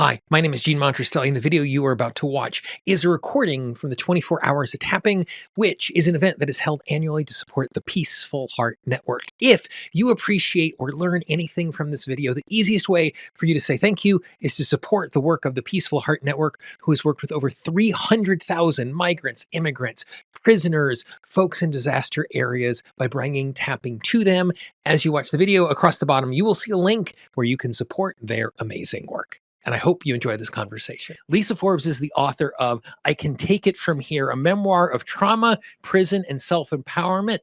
Hi, my name is Monterastelli, and the video you are about to watch is a recording from the 24 Hours of Tapping, which is an event that is held annually to support the Peaceful Heart Network. If you appreciate or learn anything from this video, the easiest way for you to say thank you is to support the work of the Peaceful Heart Network, who has worked with over 300,000 migrants, immigrants, prisoners, folks in disaster areas by bringing tapping to them. As you watch the video, across the bottom, you will see a link where you can support their amazing work. And I hope you enjoy this conversation. Lisa Forbes is the author of I Can Take It From Here, a memoir of trauma, prison, and self-empowerment,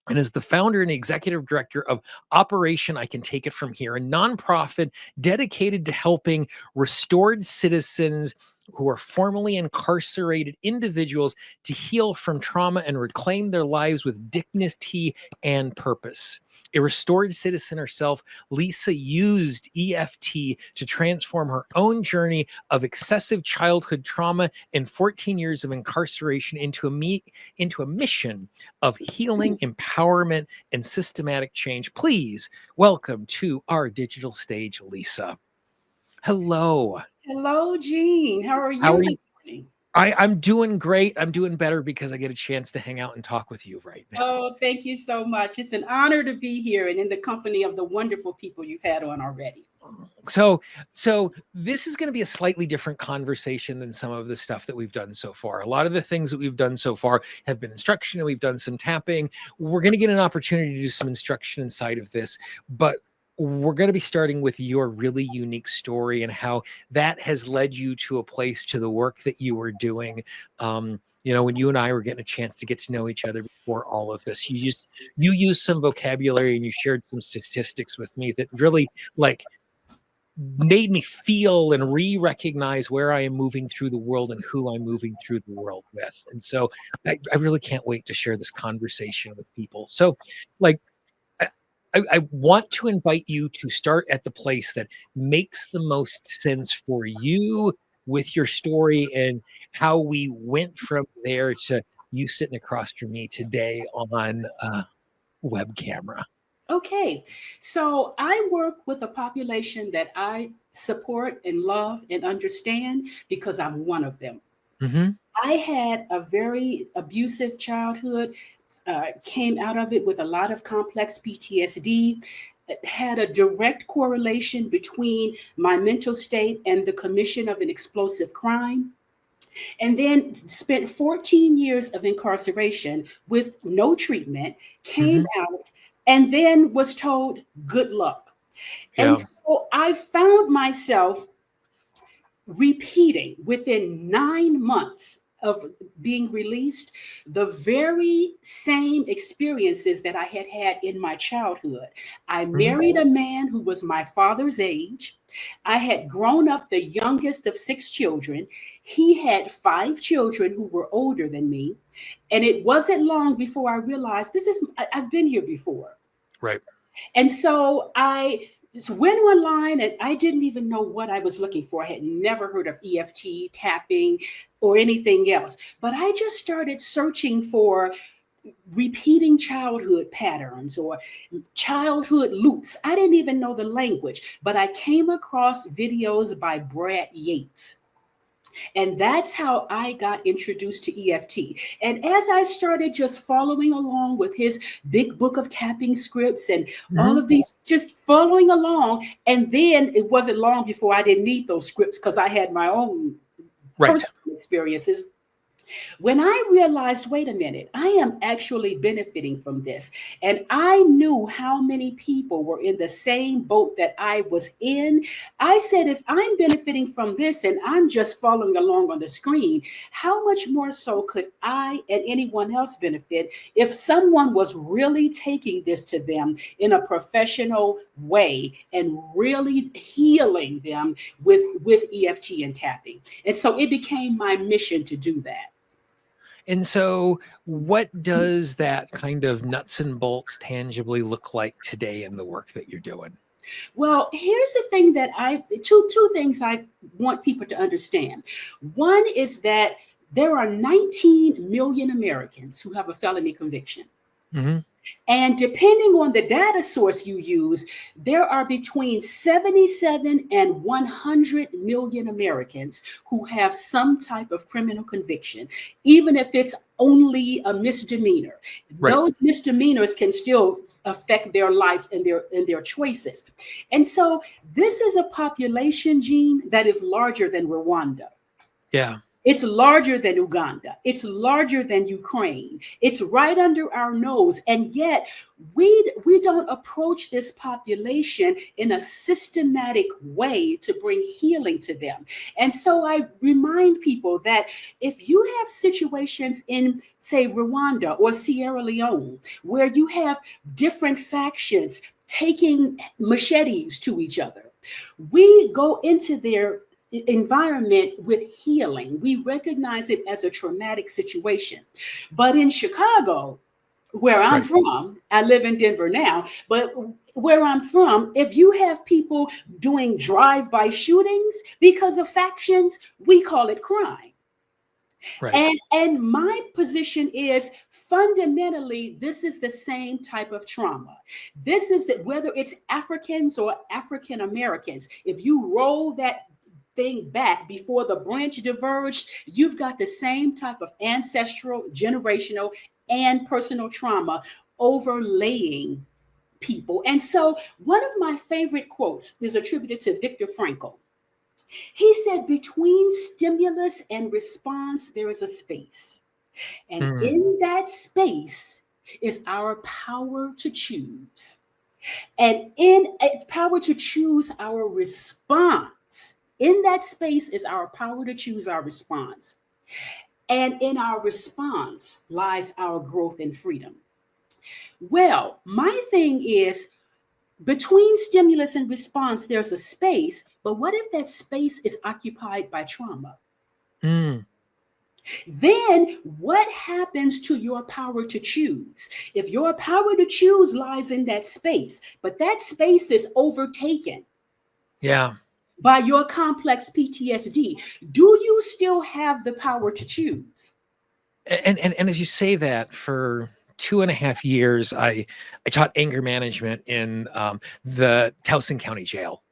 and is the founder and executive director of Operation I Can Take It From Here, a nonprofit dedicated to helping restored citizens who are formerly incarcerated individuals to heal from trauma and reclaim their lives with dignity and purpose. A restored citizen herself, Lisa used EFT to transform her own journey of excessive childhood trauma and 14 years of incarceration into a mission of healing, empowerment, and systematic change. Please welcome to our digital stage, Lisa. Hello. Hello, Gene. How are How you are you? this morning? I'm doing great. I'm doing better because I get a chance to hang out and talk with you right now. Oh, thank you so much. It's an honor to be here and in the company of the wonderful people you've had on already. So this is going to be a slightly different conversation than some of the stuff that we've done so far. A lot of the things that we've done so far have been instruction, and we've done some tapping. We're going to get an opportunity to do some instruction inside of this, but we're going to be starting with your really unique story and how that has led you to a place, to the work that you were doing. When you and I were getting a chance to get to know each other before all of this, you used some vocabulary and you shared some statistics with me that really made me feel and re-recognize where I am moving through the world and who I'm moving through the world with. And so I really can't wait to share this conversation with people. So I want to invite you to start at the place that makes the most sense for you with your story and how we went from there to you sitting across from me today on web camera. Okay, so I work with a population that I support and love and understand because I'm one of them. Mm-hmm. I had a very abusive childhood, came out of it with a lot of complex PTSD. It had a direct correlation between my mental state and the commission of an explosive crime. And then spent 14 years of incarceration with no treatment, came out, and then was told, good luck. Yeah. And so I found myself repeating within 9 months of being released the very same experiences that I had had in my childhood. I married a man who was my father's age. I had grown up the youngest of 6 children. He had 5 children who were older than me. And it wasn't long before I realized I've been here before. Right. And so I just went online and I didn't even know what I was looking for. I had never heard of EFT, tapping, or anything else. But I just started searching for repeating childhood patterns or childhood loops. I didn't even know the language, but I came across videos by Brad Yates. And that's how I got introduced to EFT. And as I started just following along with his big book of tapping scripts and all of these, just following along. And then it wasn't long before I didn't need those scripts because I had my own personal experiences. When I realized, wait a minute, I am actually benefiting from this. And I knew how many people were in the same boat that I was in. I said, if I'm benefiting from this and I'm just following along on the screen, how much more so could I and anyone else benefit if someone was really taking this to them in a professional way and really healing them with EFT and tapping? And so it became my mission to do that. And so what does that kind of nuts and bolts tangibly look like today in the work that you're doing? Well, here's the thing that two things I want people to understand. One is that there are 19 million Americans who have a felony conviction. And depending on the data source you use, there are between 77 and 100 million Americans who have some type of criminal conviction, even if it's only a misdemeanor. Right. Those misdemeanors can still affect their lives and their choices. And so this is a population, Gene, that is larger than Rwanda. Yeah. It's larger than Uganda. It's larger than Ukraine. It's right under our nose. And yet we don't approach this population in a systematic way to bring healing to them. And so I remind people that if you have situations in, say, Rwanda or Sierra Leone, where you have different factions taking machetes to each other, we go into their environment with healing. We recognize it as a traumatic situation. But in Chicago, where I'm from, I live in Denver now, but where I'm from, if you have people doing drive-by shootings because of factions, we call it crime. Right. And my position is fundamentally, this is the same type of trauma. This is that whether it's Africans or African Americans, if you roll that thing back before the branch diverged, you've got the same type of ancestral, generational, and personal trauma overlaying people. And so one of my favorite quotes is attributed to Viktor Frankl. He said, between stimulus and response, there is a space. And in that space is our power to choose. And in a power to choose our response, in that space is our power to choose our response. And in our response lies our growth and freedom. Well, my thing is, between stimulus and response, there's a space, but what if that space is occupied by trauma? Then what happens to your power to choose? If your power to choose lies in that space, but that space is overtaken by your complex PTSD, do you still have the power to choose? And as you say that, for 2.5 years, I taught anger management in the Towson County Jail,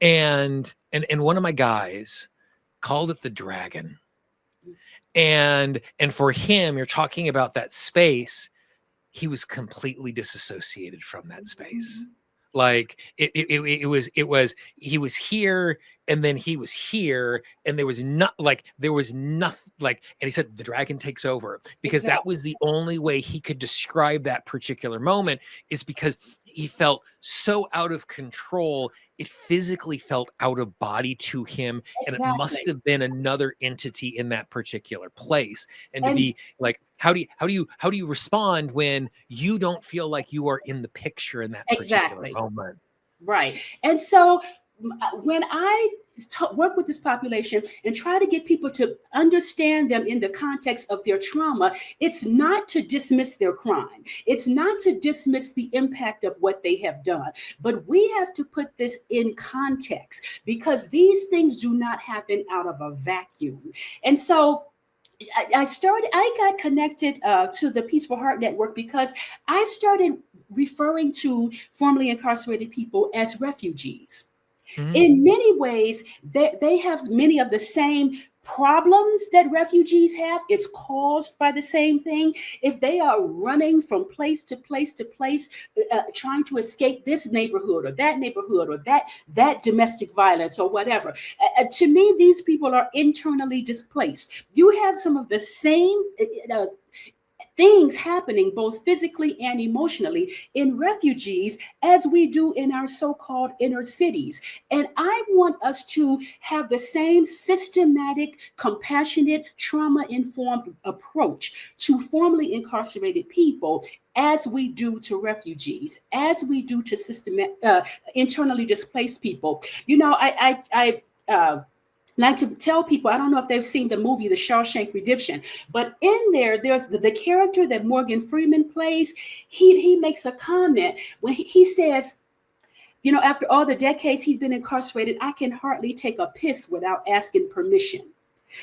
and one of my guys called it the dragon. And for him, you're talking about that space. He was completely disassociated from that space. Like it was he was here, and then he was here, and there was nothing like, and he said the dragon takes over, because that was the only way he could describe that particular moment, is because he felt so out of control. It physically felt out of body to him, and it must have been another entity in that particular place. And to be like, how do you respond when you don't feel like you are in the picture in that particular moment? Right. And so when I work with this population and try to get people to understand them in the context of their trauma, it's not to dismiss their crime. It's not to dismiss the impact of what they have done. But we have to put this in context, because these things do not happen out of a vacuum. And so I got connected to the Peaceful Heart Network because I started referring to formerly incarcerated people as refugees. In many ways, they have many of the same problems that refugees have. It's caused by the same thing. If they are running from place to place to place, trying to escape this neighborhood or that domestic violence or whatever, to me, these people are internally displaced. You have some of the same things happening both physically and emotionally in refugees as we do in our so-called inner cities. And I want us to have the same systematic, compassionate, trauma-informed approach to formerly incarcerated people as we do to refugees, as we do to internally displaced people. You know, I like to tell people, I don't know if they've seen the movie, The Shawshank Redemption, but in there, there's the character that Morgan Freeman plays. He makes a comment when he says, you know, after all the decades he'd been incarcerated, I can hardly take a piss without asking permission.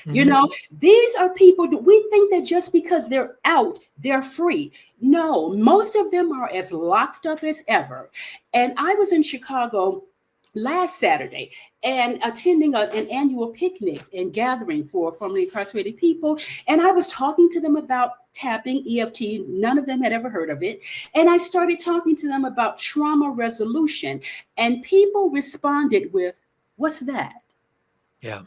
You Mhm. know, these are people that we think that just because they're out, they're free. No, most of them are as locked up as ever. And I was in Chicago last Saturday and attending an annual picnic and gathering for formerly incarcerated people. And I was talking to them about tapping EFT. None of them had ever heard of it. And I started talking to them about trauma resolution. And people responded with, "What's that?" Yeah.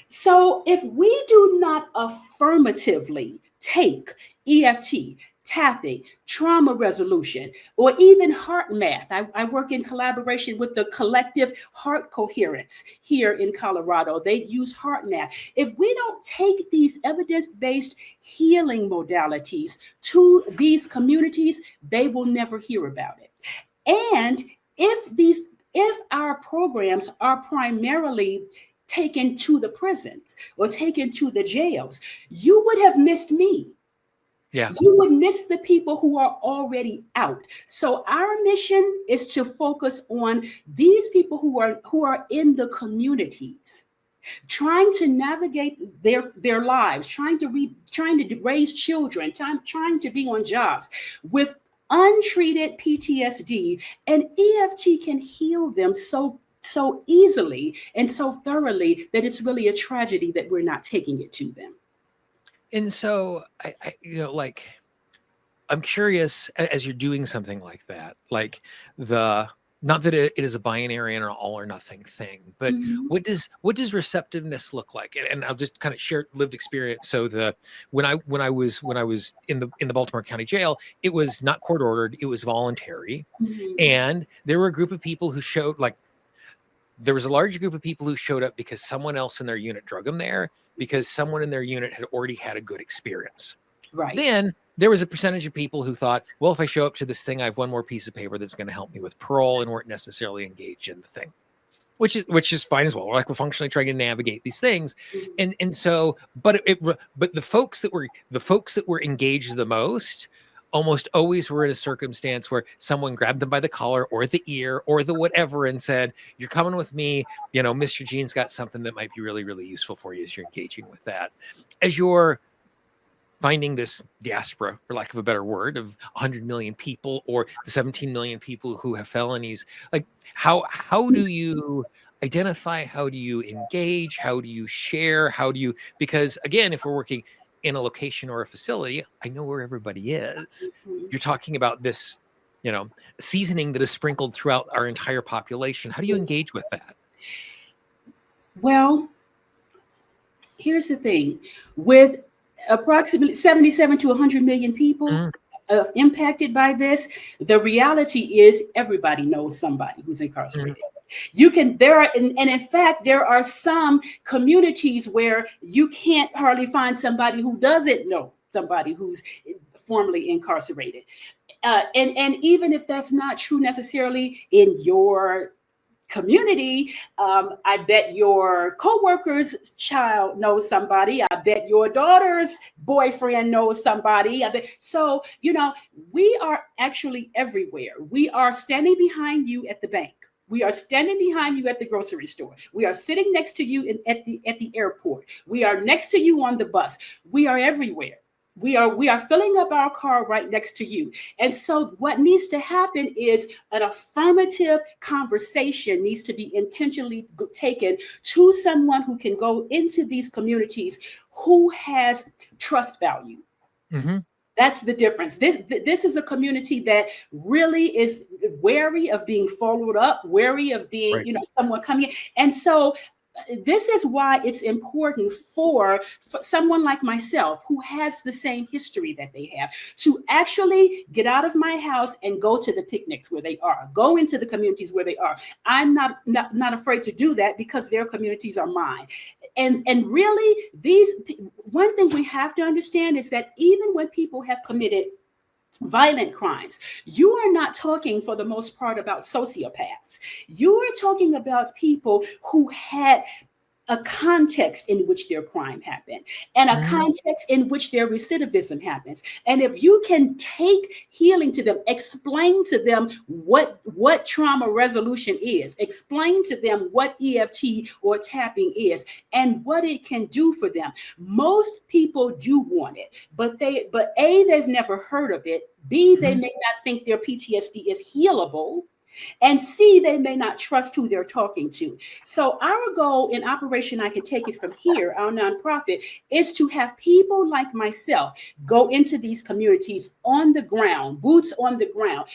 So if we do not affirmatively take EFT, tapping, trauma resolution, or even heart math, I work in collaboration with the collective Heart Coherence here in Colorado. They use heart math. If we don't take these evidence-based healing modalities to these communities, they will never hear about it. And if our programs are primarily taken to the prisons or taken to the jails, you would have missed me. Yeah. You would miss the people who are already out. So our mission is to focus on these people who are in the communities, trying to navigate their lives, trying to raise children, trying to be on jobs with untreated PTSD, and EFT can heal them so easily and so thoroughly that it's really a tragedy that we're not taking it to them. And so like I'm curious as you're doing something like that, like the not that it is a binary and an all or nothing thing, but Mhm. what does receptiveness look like? And I'll just kind of share lived experience. So when I was in the Baltimore County Jail, it was not court ordered, it was voluntary, Mhm. and there were a group of people who showed like there was a large group of people who showed up because someone else in their unit drug them there because someone in their unit had already had a good experience. Right. Then there was a percentage of people who thought, well, if I show up to this thing, I have one more piece of paper that's going to help me with parole and weren't necessarily engaged in the thing, which is fine as well. We're functionally trying to navigate these things. Mhm. And so, but the folks that were engaged the most almost always were in a circumstance where someone grabbed them by the collar or the ear or the whatever and said, you're coming with me. Mr. Gene's got something that might be really, really useful for you as you're engaging with that. As you're finding this diaspora, for lack of a better word, of 100 million people or the 17 million people who have felonies, like how do you identify, how do you engage, how do you share, because again, if we're working in a location or a facility, I know where everybody is. Mhm. You're talking about this, you know, seasoning that is sprinkled throughout our entire population. How do you engage with that? Well, here's the thing. With approximately 77 to 100 million people Mhm. impacted by this, the reality is everybody knows somebody who's Mhm. incarcerated. You can, there are, and in fact, there are some communities where you can't hardly find somebody who doesn't know somebody who's formerly incarcerated. And even if that's not true necessarily in your community, I bet your coworker's child knows somebody. I bet your daughter's boyfriend knows somebody. I bet. So, we are actually everywhere. We are standing behind you at the bank. We are standing behind you at the grocery store. We are sitting next to you at the airport. We are next to you on the bus. We are everywhere. We are filling up our car right next to you. And so what needs to happen is an affirmative conversation needs to be intentionally taken to someone who can go into these communities who has trust value. Mhm. That's the difference. This is a community that really is wary of being followed up, wary of being, Right. someone coming in. And so this is why it's important for someone like myself who has the same history that they have to actually get out of my house and go to the picnics where they are, go into the communities where they are. I'm not afraid to do that because their communities are mine. And really, one thing we have to understand is that even when people have committed violent crimes, you are not talking for the most part about sociopaths. You are talking about people who had a context in which their crime happened and a context in which their recidivism happens. And if you can take healing to them, explain to them what trauma resolution is, explain to them what EFT or tapping is and what it can do for them. Most people do want it, but A, they've never heard of it. B, they may not think their PTSD is healable. And C, they may not trust who they're talking to. So our goal in Operation I Can Take It From Here, our nonprofit, is to have people like myself go into these communities on the ground, boots on the ground.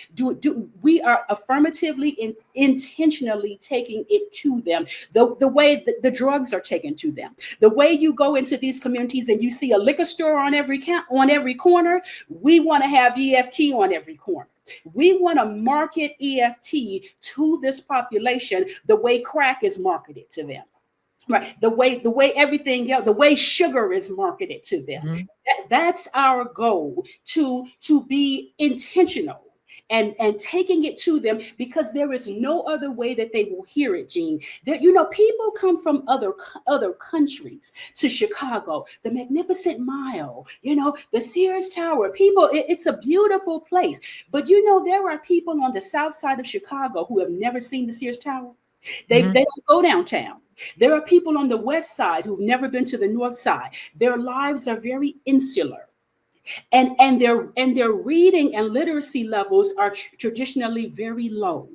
We are affirmatively, intentionally taking it to them, the way the drugs are taken to them. The way you go into these communities and you see a liquor store on every corner, we want to have EFT on every corner. We want to market EFT to this population the way crack is marketed to them, right? The way everything else, the way sugar is marketed to them. That's our goal, to be intentional and taking it to them, because there is no other way that they will hear it, Jean. That, people come from other countries to Chicago, the Magnificent Mile, the Sears Tower. People, it's a beautiful place. But there are people on the south side of Chicago who have never seen the Sears Tower. They don't go downtown. There are people on the west side who've never been to the north side. Their lives are very insular. And their reading and literacy levels are traditionally very low.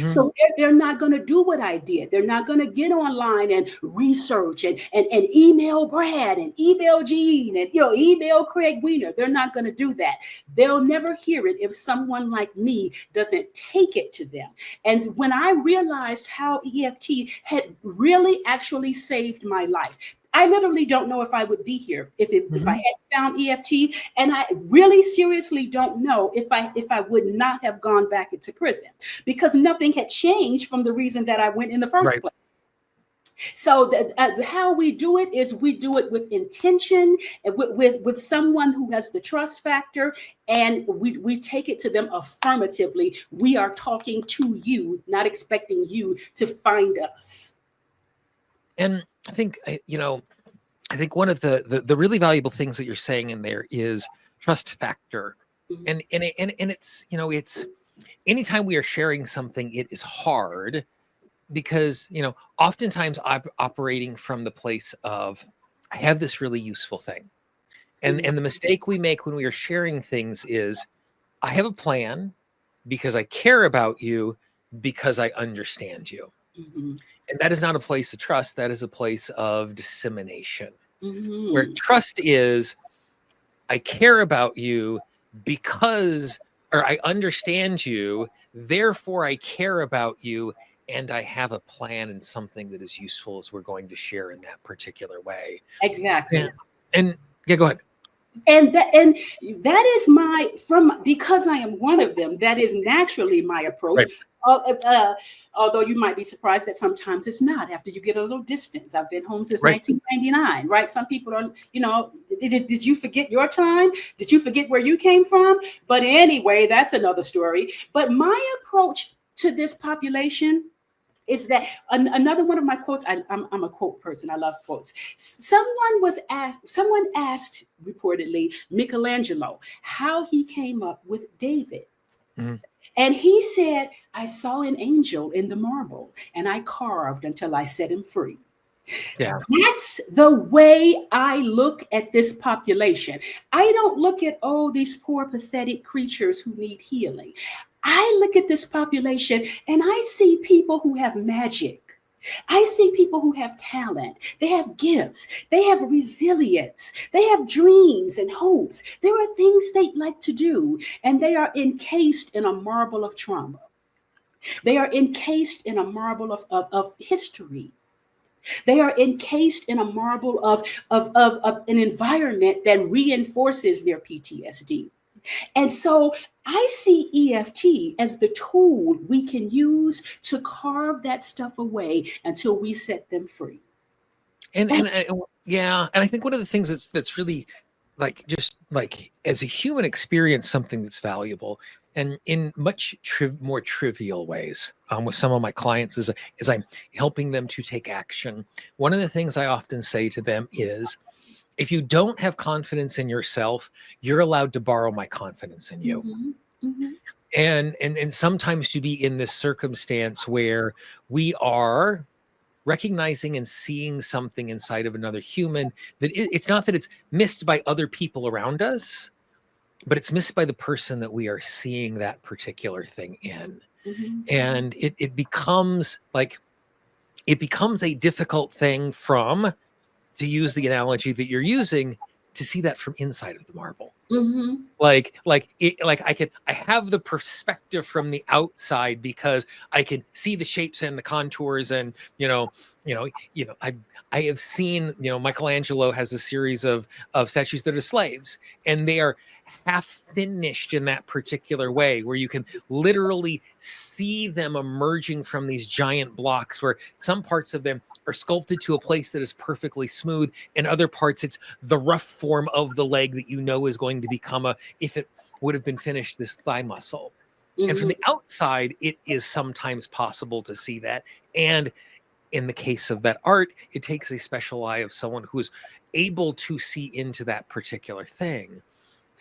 So they're not going to do what I did. They're not going to get online and research and email Brad and email Gene and email Craig Wiener. They're not going to do that. They'll never hear it if someone like me doesn't take it to them. And when I realized how EFT had really actually saved my life, I literally don't know if I would be here if I had found EFT, and I really seriously don't know if I would not have gone back into prison, because nothing had changed from the reason that I went in the first place. So how we do it is we do it with intention and with someone who has the trust factor, and we take it to them affirmatively. We are talking to you, not expecting you to find us. And I think, one of the really valuable things that you're saying in there is trust factor. And it's, it's anytime we are sharing something, it is hard because, oftentimes I'm operating from the place of, I have this really useful thing. And the mistake we make when we are sharing things is, I have a plan because I care about you, because I understand you. And that is not a place of trust. That is a place of dissemination. Where trust is, I care about you because, or I understand you, therefore I care about you, and I have a plan and something that is useful as we're going to share in that particular way. Exactly. And go ahead. And that is because I am one of them, that is naturally my approach. Although you might be surprised that sometimes it's not, after you get a little distance. I've been home since 1999, right? Some people are, did you forget your time? Did you forget where you came from? But anyway, that's another story. But my approach to this population is that another one of my quotes, I'm a quote person. I love quotes. Someone asked reportedly Michelangelo how he came up with David. And he said, I saw an angel in the marble and I carved until I set him free. Yeah. That's the way I look at this population. I don't look at, these poor, pathetic creatures who need healing. I look at this population and I see people who have magic. I see people who have talent. They have gifts. They have resilience. They have dreams and hopes. There are things they'd like to do, and they are encased in a marble of trauma. They are encased in a marble of history. They are encased in a marble of an environment that reinforces their PTSD. And so I see EFT as the tool we can use to carve that stuff away until we set them free. And I think one of the things that's really just like as a human experience something that's valuable, and in much more trivial ways, with some of my clients is I'm helping them to take action. One of the things I often say to them is, if you don't have confidence in yourself, you're allowed to borrow my confidence in you. Mhm. Mhm. And sometimes to be in this circumstance where we are recognizing and seeing something inside of another human, that it's not that it's missed by other people around us, but it's missed by the person that we are seeing that particular thing in. Mhm. And it becomes a difficult thing, from, to use the analogy that you're using, to see that from inside of the marble. Mhm. Like I have the perspective from the outside because I can see the shapes and the contours, and I have seen, Michelangelo has a series of statues that are slaves, and they are half finished in that particular way, where you can literally see them emerging from these giant blocks, where some parts of them are sculpted to a place that is perfectly smooth, and other parts it's the rough form of the leg that is going to become if it would have been finished, this thigh muscle. And from Mhm. the outside, it is sometimes possible to see that. And in the case of that art, it takes a special eye of someone who is able to see into that particular thing.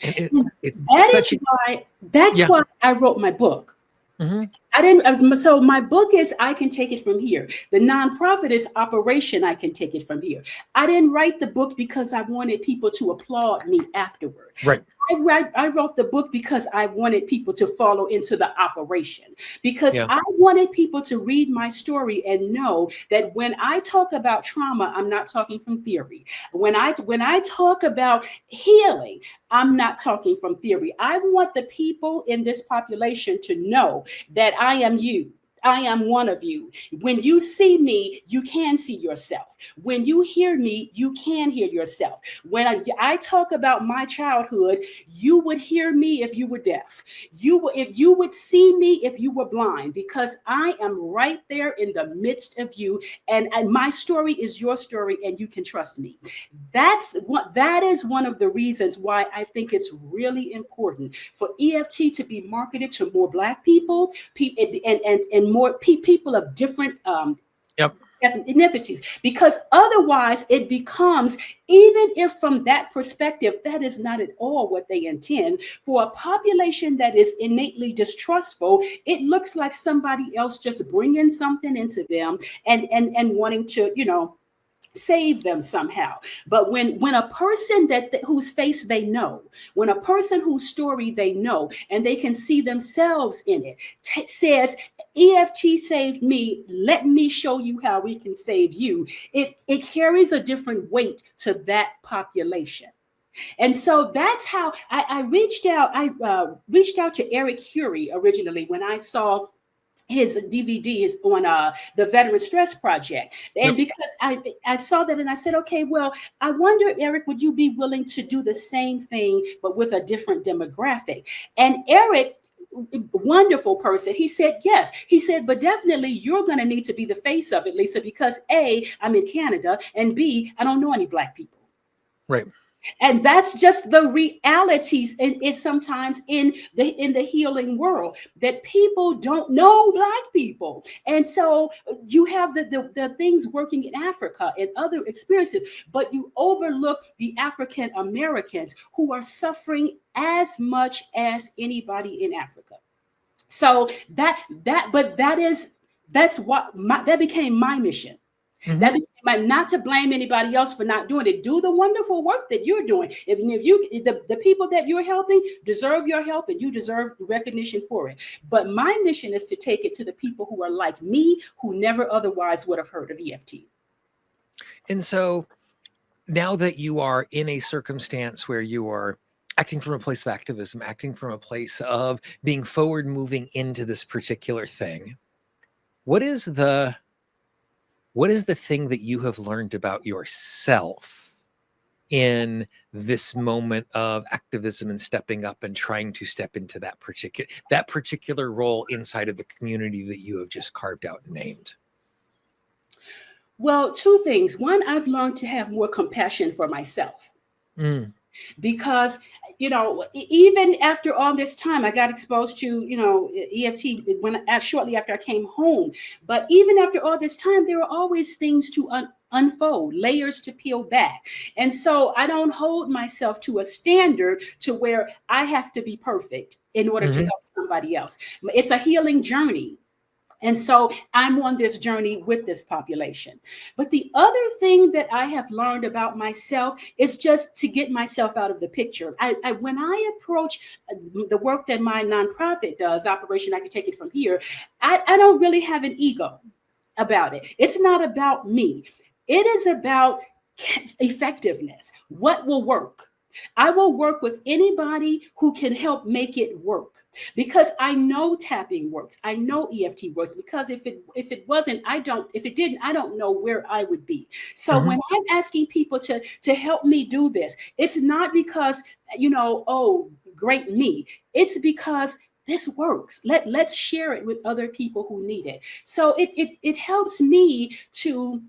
And it's That such is a, why. That's yeah. why I wrote my book. Hmm. I didn't. So my book is I Can Take It From Here. The nonprofit is Operation I Can Take It From Here. I didn't write the book because I wanted people to applaud me afterward. Right. I wrote the book because I wanted people to follow into the operation, because Yeah. I wanted people to read my story and know that when I talk about trauma, I'm not talking from theory. When I talk about healing, I'm not talking from theory. I want the people in this population to know that I am you. I am one of you. When you see me, you can see yourself. When you hear me, you can hear yourself. When I talk about my childhood, you would hear me if you were deaf. If you would see me if you were blind, because I am right there in the midst of you, and my story is your story, and you can trust me. That is one of the reasons why I think it's really important for EFT to be marketed to more Black people, and more people of different Yep. ethnicities, because otherwise it becomes, even if from that perspective that is not at all what they intend, for a population that is innately distrustful, it looks like somebody else just bringing something into them, and wanting to save them somehow. But when a person whose face they know, when a person whose story they know, and they can see themselves in it, says, EFT saved me, let me show you how we can save you, it carries a different weight to that population. And so that's how I reached out. I reached out to Eric Curie originally when I saw his DVD is on the Veteran Stress Project. And Yep. because I saw that, and I said, okay, well, I wonder, Eric, would you be willing to do the same thing, but with a different demographic? And Eric, wonderful person, he said yes. He said, but definitely you're going to need to be the face of it, Lisa, because A, I'm in Canada, and B, I don't know any Black people. Right. And that's just the realities. And it's sometimes in the healing world that people don't know Black people. And so you have the things working in Africa and other experiences, but you overlook the African Americans who are suffering as much as anybody in Africa. So that's what that became my mission. That Hmm. became not to blame anybody else for not doing it. Do the wonderful work that you're doing. If you the people that you're helping deserve your help, and you deserve recognition for it. But my mission is to take it to the people who are like me, who never otherwise would have heard of EFT. And so, now that you are in a circumstance where you are acting from a place of activism, acting from a place of being forward moving into this particular thing, what is the thing that you have learned about yourself in this moment of activism and stepping up and trying to step into that particular role inside of the community that you have just carved out and named? Well, two things. One, I've learned to have more compassion for myself. Mm. because even after all this time, I got exposed to EFT shortly after I came home. But even after all this time, there are always things to unfold, layers to peel back. And so I don't hold myself to a standard to where I have to be perfect in order to help somebody else. It's a healing journey. And so I'm on this journey with this population. But the other thing that I have learned about myself is just to get myself out of the picture. When I approach the work that my nonprofit does, Operation I Can Take It From Here, I don't really have an ego about it. It's not about me. It is about effectiveness. What will work? I will work with anybody who can help make it work. Because I know tapping works. I know EFT works, because if it wasn't, if it didn't, I don't know where I would be. So when I'm asking people to help me do this, it's not because, oh, great me. It's because this works. Let's share it with other people who need it. So it helps me to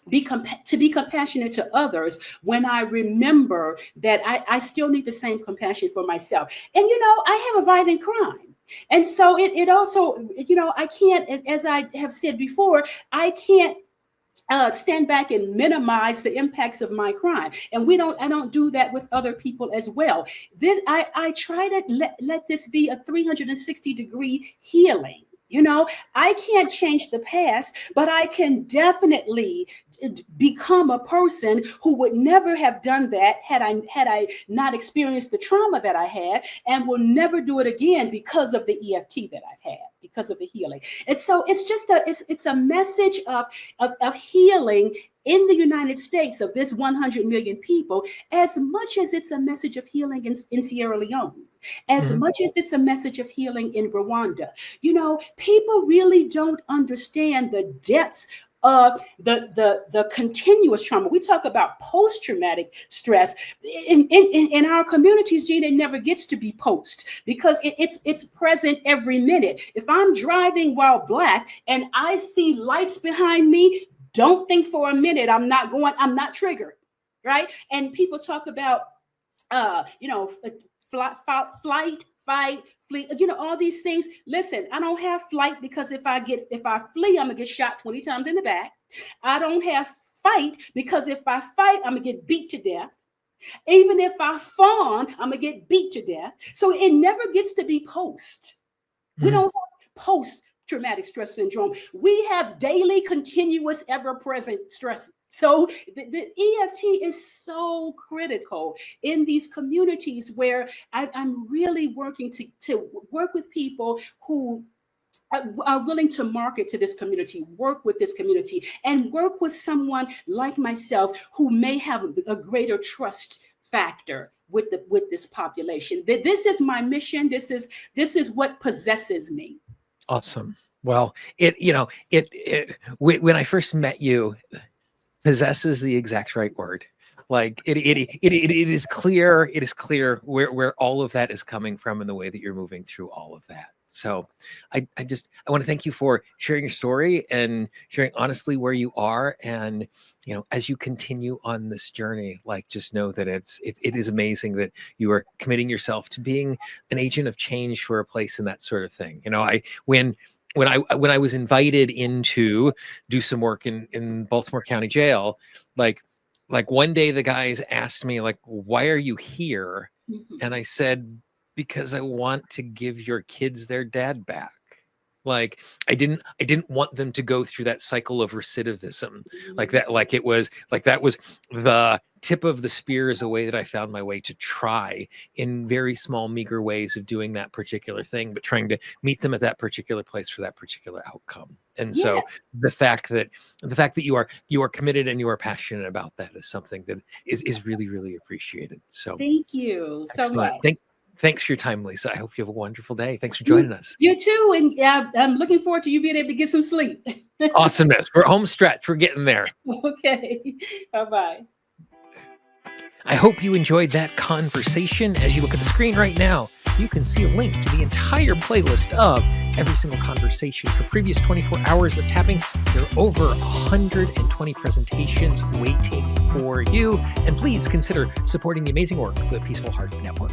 be compassionate to others when I remember that I still need the same compassion for myself. And, I have a violent crime. And so it also, I can't, as I have said before, I can't stand back and minimize the impacts of my crime. And I don't do that with other people as well. I try to let this be a 360-degree healing. I can't change the past, but I can definitely become a person who would never have done that had I not experienced the trauma that I had, and will never do it again because of the EFT that I've had, because of the healing. And so it's just it's a message of healing in the United States, of this 100 million people, as much as it's a message of healing in Sierra Leone, as much as it's a message of healing in Rwanda. People really don't understand the depths of the continuous trauma. We talk about post-traumatic stress. In our communities, Gene, it never gets to be post, because it's present every minute. If I'm driving while Black and I see lights behind me, don't think for a minute I'm not triggered, right? And people talk about flight, fight, flee, all these things. Listen, I don't have flight, because if I flee, I'm gonna get shot 20 times in the back. I don't have fight, because if I fight, I'm gonna get beat to death. Even if I fawn, I'm gonna get beat to death. So it never gets to be post. We don't have post-traumatic stress syndrome. We have daily, continuous, ever-present stress. So the EFT is so critical in these communities where I'm really working to work with people who are willing to market to this community, work with this community, and work with someone like myself who may have a greater trust factor with this population. This is my mission. This is what possesses me. Awesome. Well, when I first met you, possess is the exact right word. Like it is clear. It is clear where all of that is coming from, and the way that you're moving through all of that. So I want to thank you for sharing your story and sharing honestly where you are. And, as you continue on this journey, like, just know that it is amazing that you are committing yourself to being an agent of change for a place and that sort of thing. When I was invited in to do some work in Baltimore County Jail, like one day the guys asked me, like, why are you here? And I said, because I want to give your kids their dad back. Like, I didn't want them to go through that cycle of recidivism like that. Like that was the tip of the spear, is a way that I found my way to try in very small, meager ways of doing that particular thing, but trying to meet them at that particular place for that particular outcome. And so the fact that you are committed and you are passionate about that is something that is really, really appreciated. So thank you so much. Thanks for your time, Lisa. I hope you have a wonderful day. Thanks for joining us. You too. And I'm looking forward to you being able to get some sleep. Awesomeness. We're home stretch. We're getting there. Okay. Bye-bye. I hope you enjoyed that conversation. As you look at the screen right now, you can see a link to the entire playlist of every single conversation for previous 24 hours of tapping. There are over 120 presentations waiting for review, and please consider supporting the amazing work of the Peaceful Heart Network.